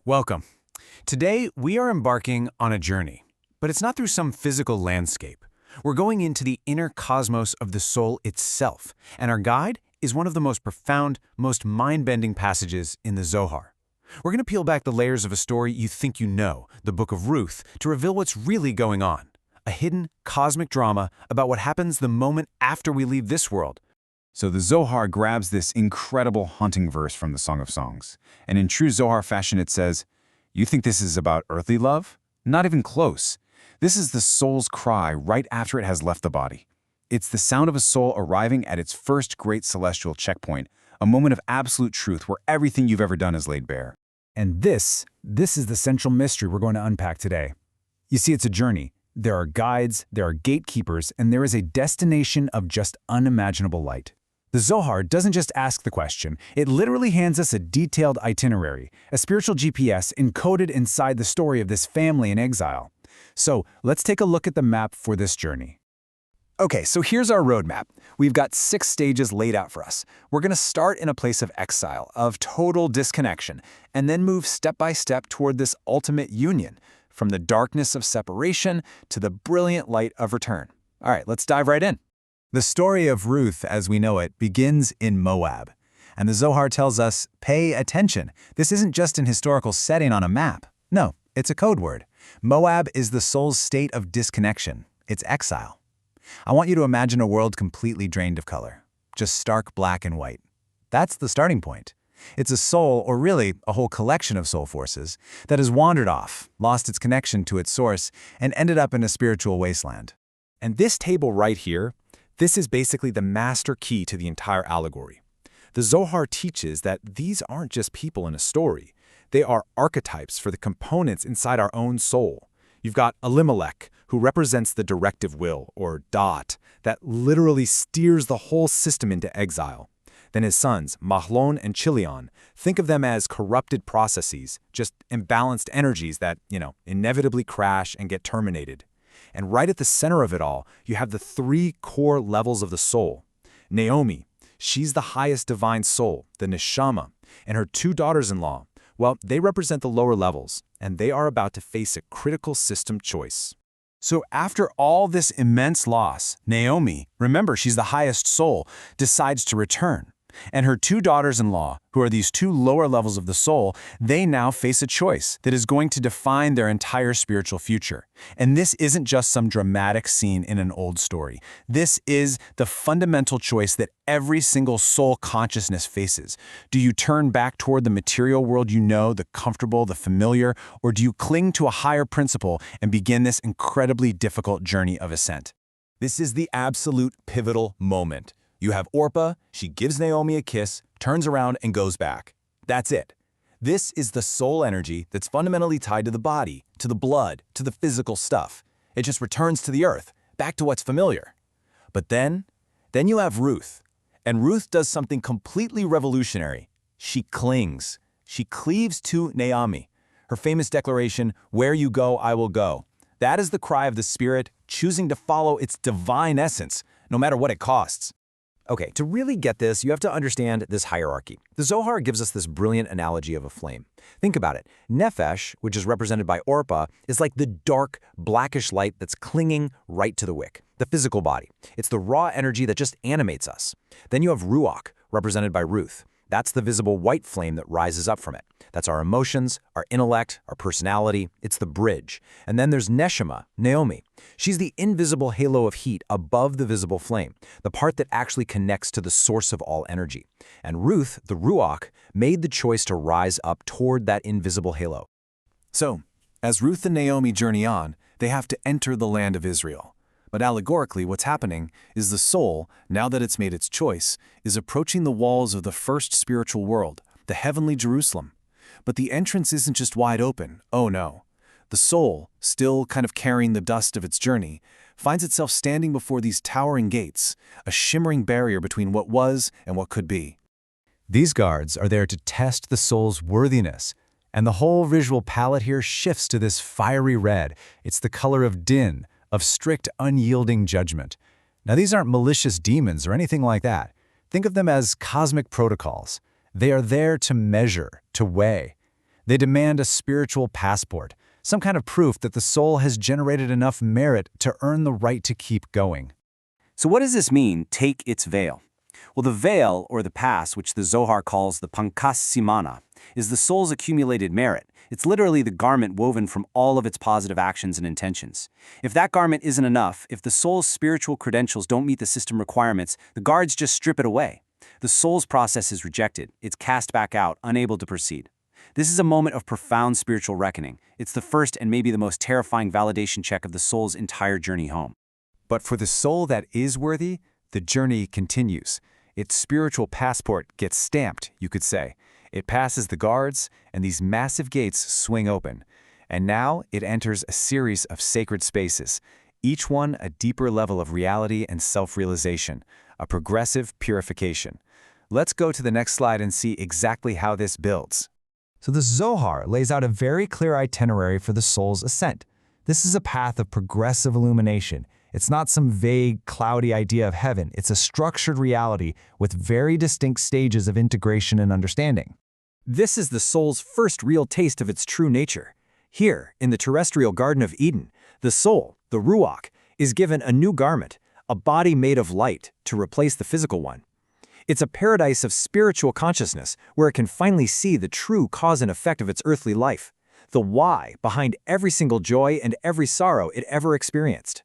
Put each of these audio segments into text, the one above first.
Welcome. Today, we are embarking on a journey, but it's not through some physical landscape. We're going into the inner cosmos of the soul itself, and our guide is one of the most profound, most mind-bending passages in the Zohar. We're going to peel back the layers of a story you think you know, the Book of Ruth, to reveal what's really going on. A hidden, cosmic drama about what happens the moment after we leave this world. So the Zohar grabs this incredible haunting verse from the Song of Songs, and in true Zohar fashion it says, "You think this is about earthly love? Not even close. This is the soul's cry right after it has left the body. It's the sound of a soul arriving at its first great celestial checkpoint, a moment of absolute truth where everything you've ever done is laid bare." And this is the central mystery we're going to unpack today. You see, it's a journey. There are guides, there are gatekeepers, and there is a destination of just unimaginable light. The Zohar doesn't just ask the question, it literally hands us a detailed itinerary, a spiritual GPS encoded inside the story of this family in exile. So let's take a look at the map for this journey. Okay, so here's our roadmap. We've got 6 stages laid out for us. We're going to start in a place of exile, of total disconnection, and then move step by step toward this ultimate union, from the darkness of separation to the brilliant light of return. All right, let's dive right in. The story of Ruth, as we know it, begins in Moab. And the Zohar tells us, pay attention. This isn't just an historical setting on a map. No, it's a code word. Moab is the soul's state of disconnection. It's exile. I want you to imagine a world completely drained of color, just stark black and white. That's the starting point. It's a soul, or really a whole collection of soul forces, that has wandered off, lost its connection to its source, and ended up in a spiritual wasteland. And this table right here, this is basically the master key to the entire allegory. The Zohar teaches that these aren't just people in a story. They are archetypes for the components inside our own soul. You've got Elimelech, who represents the directive will, or dot, that literally steers the whole system into exile. Then his sons, Mahlon and Chilion, think of them as corrupted processes, just imbalanced energies that, inevitably crash and get terminated. And right at the center of it all, you have the 3 core levels of the soul. Naomi, she's the highest divine soul, the neshama, and her 2 daughters-in-law, well, they represent the lower levels, and they are about to face a critical system choice. So after all this immense loss, Naomi, remember she's the highest soul, decides to return. And her 2 daughters-in-law, who are these 2 lower levels of the soul, they now face a choice that is going to define their entire spiritual future. And this isn't just some dramatic scene in an old story. This is the fundamental choice that every single soul consciousness faces. Do you turn back toward the material world you know, the comfortable, the familiar, or do you cling to a higher principle and begin this incredibly difficult journey of ascent? This is the absolute pivotal moment. You have Orpah, she gives Naomi a kiss, turns around and goes back. That's it. This is the soul energy that's fundamentally tied to the body, to the blood, to the physical stuff. It just returns to the earth, back to what's familiar. But then you have Ruth. And Ruth does something completely revolutionary. She clings. She cleaves to Naomi. Her famous declaration, "Where you go, I will go." That is the cry of the spirit, choosing to follow its divine essence, no matter what it costs. Okay, to really get this, you have to understand this hierarchy. The Zohar gives us this brilliant analogy of a flame. Think about it. Nefesh, which is represented by Orpah, is like the dark, blackish light that's clinging right to the wick, the physical body. It's the raw energy that just animates us. Then you have Ruach, represented by Ruth. That's the visible white flame that rises up from it. That's our emotions, our intellect, our personality. It's the bridge. And then there's Neshama, Naomi. She's the invisible halo of heat above the visible flame, the part that actually connects to the source of all energy. And Ruth, the Ruach, made the choice to rise up toward that invisible halo. So, as Ruth and Naomi journey on, they have to enter the land of Israel. But allegorically, what's happening is the soul, now that it's made its choice, is approaching the walls of the first spiritual world, the heavenly Jerusalem. But the entrance isn't just wide open, oh no. The soul, still kind of carrying the dust of its journey, finds itself standing before these towering gates, a shimmering barrier between what was and what could be. These guards are there to test the soul's worthiness, and the whole visual palette here shifts to this fiery red. It's the color of din, of strict, unyielding judgment. Now, these aren't malicious demons or anything like that. Think of them as cosmic protocols. They are there to measure, to weigh. They demand a spiritual passport, some kind of proof that the soul has generated enough merit to earn the right to keep going. So what does this mean, take its veil? Well, the veil, or the pass, which the Zohar calls the pankas simana, is the soul's accumulated merit. It's literally the garment woven from all of its positive actions and intentions. If that garment isn't enough, if the soul's spiritual credentials don't meet the system requirements, the guards just strip it away. The soul's process is rejected. It's cast back out, unable to proceed. This is a moment of profound spiritual reckoning. It's the first and maybe the most terrifying validation check of the soul's entire journey home. But for the soul that is worthy, the journey continues. Its spiritual passport gets stamped, you could say. It passes the guards, and these massive gates swing open. And now it enters a series of sacred spaces, each one a deeper level of reality and self-realization, a progressive purification. Let's go to the next slide and see exactly how this builds. So the Zohar lays out a very clear itinerary for the soul's ascent. This is a path of progressive illumination. It's not some vague, cloudy idea of heaven. It's a structured reality with very distinct stages of integration and understanding. This is the soul's first real taste of its true nature. Here, in the terrestrial Garden of Eden, the soul, the ruach, is given a new garment, a body made of light, to replace the physical one. It's a paradise of spiritual consciousness where it can finally see the true cause and effect of its earthly life, the why behind every single joy and every sorrow it ever experienced.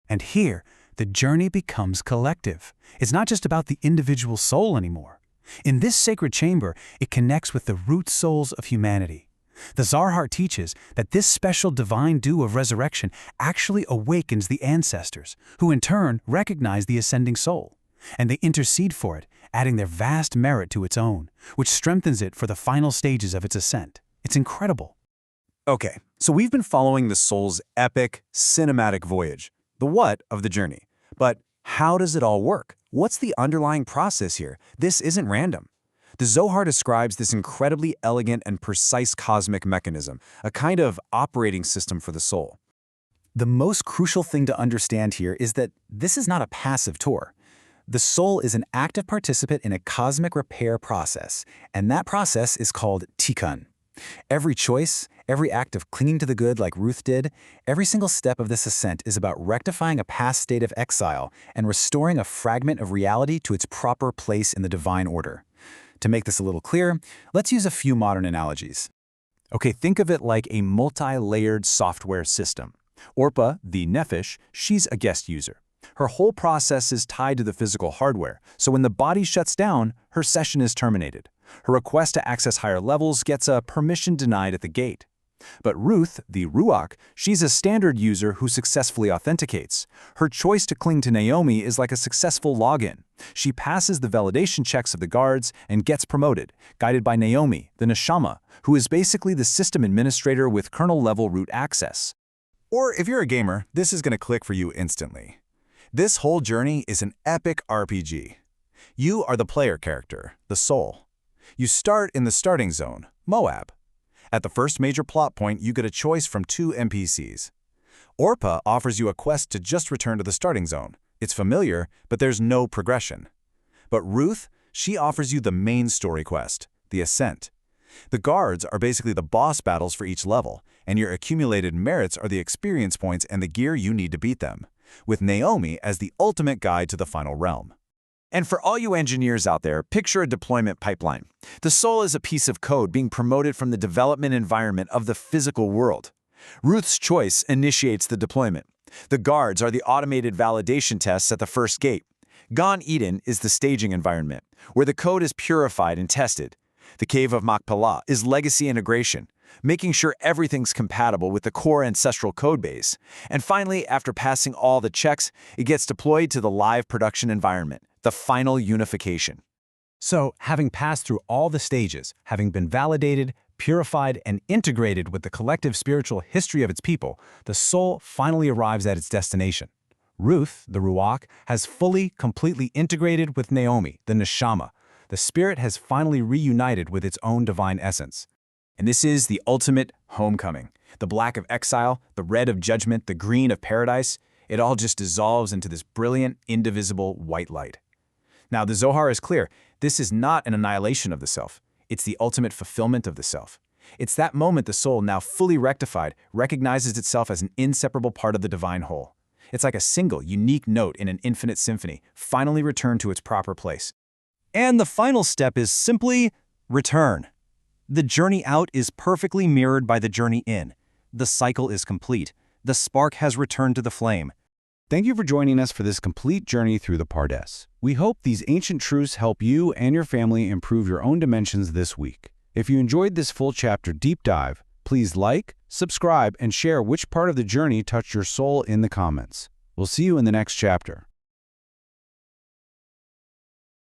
And here, the journey becomes collective. It's not just about the individual soul anymore. In this sacred chamber, it connects with the root souls of humanity. The Zohar teaches that this special divine dew of resurrection actually awakens the ancestors, who in turn recognize the ascending soul. And they intercede for it, adding their vast merit to its own, which strengthens it for the final stages of its ascent. It's incredible. Okay, so we've been following the soul's epic, cinematic voyage, the what of the journey. But how does it all work? What's the underlying process here? This isn't random. The Zohar describes this incredibly elegant and precise cosmic mechanism, a kind of operating system for the soul. The most crucial thing to understand here is that this is not a passive tour. The soul is an active participant in a cosmic repair process, and that process is called tikkun. Every choice, every act of clinging to the good like Ruth did, every single step of this ascent is about rectifying a past state of exile and restoring a fragment of reality to its proper place in the divine order. To make this a little clearer, let's use a few modern analogies. Okay, think of it like a multi-layered software system. Orpa, the nephesh, she's a guest user. Her whole process is tied to the physical hardware, so when the body shuts down, her session is terminated. Her request to access higher levels gets a permission denied at the gate. But Ruth, the ruach, she's a standard user who successfully authenticates. Her choice to cling to Naomi is like a successful login. She passes the validation checks of the guards and gets promoted, guided by Naomi, the neshama, who is basically the system administrator with kernel-level root access. Or if you're a gamer, this is going to click for you instantly. This whole journey is an epic RPG. You are the player character, the soul. You start in the starting zone, Moab. At the first major plot point, you get a choice from 2 NPCs. Orpa offers you a quest to just return to the starting zone. It's familiar, but there's no progression. But Ruth, she offers you the main story quest, the Ascent. The guards are basically the boss battles for each level, and your accumulated merits are the experience points and the gear you need to beat them, with Naomi as the ultimate guide to the final realm. And for all you engineers out there, picture a deployment pipeline. The soul is a piece of code being promoted from the development environment of the physical world. Ruth's choice initiates the deployment. The guards are the automated validation tests at the first gate. Gan Eden is the staging environment, where the code is purified and tested. The Cave of Machpelah is legacy integration, making sure everything's compatible with the core ancestral codebase. And finally, after passing all the checks, it gets deployed to the live production environment, the final unification. So, having passed through all the stages, having been validated, purified, and integrated with the collective spiritual history of its people, the soul finally arrives at its destination. Ruth, the ruach, has fully, completely integrated with Naomi, the neshama. The spirit has finally reunited with its own divine essence. And this is the ultimate homecoming. The black of exile, the red of judgment, the green of paradise, it all just dissolves into this brilliant, indivisible white light. Now, the Zohar is clear. This is not an annihilation of the self. It's the ultimate fulfillment of the self. It's that moment the soul, now fully rectified, recognizes itself as an inseparable part of the divine whole. It's like a single, unique note in an infinite symphony, finally returned to its proper place. And the final step is simply return. The journey out is perfectly mirrored by the journey in. The cycle is complete. The spark has returned to the flame. Thank you for joining us for this complete journey through the Pardes. We hope these ancient truths help you and your family improve your own dimensions this week. If you enjoyed this full chapter deep dive, please like, subscribe, and share which part of the journey touched your soul in the comments. We'll see you in the next chapter.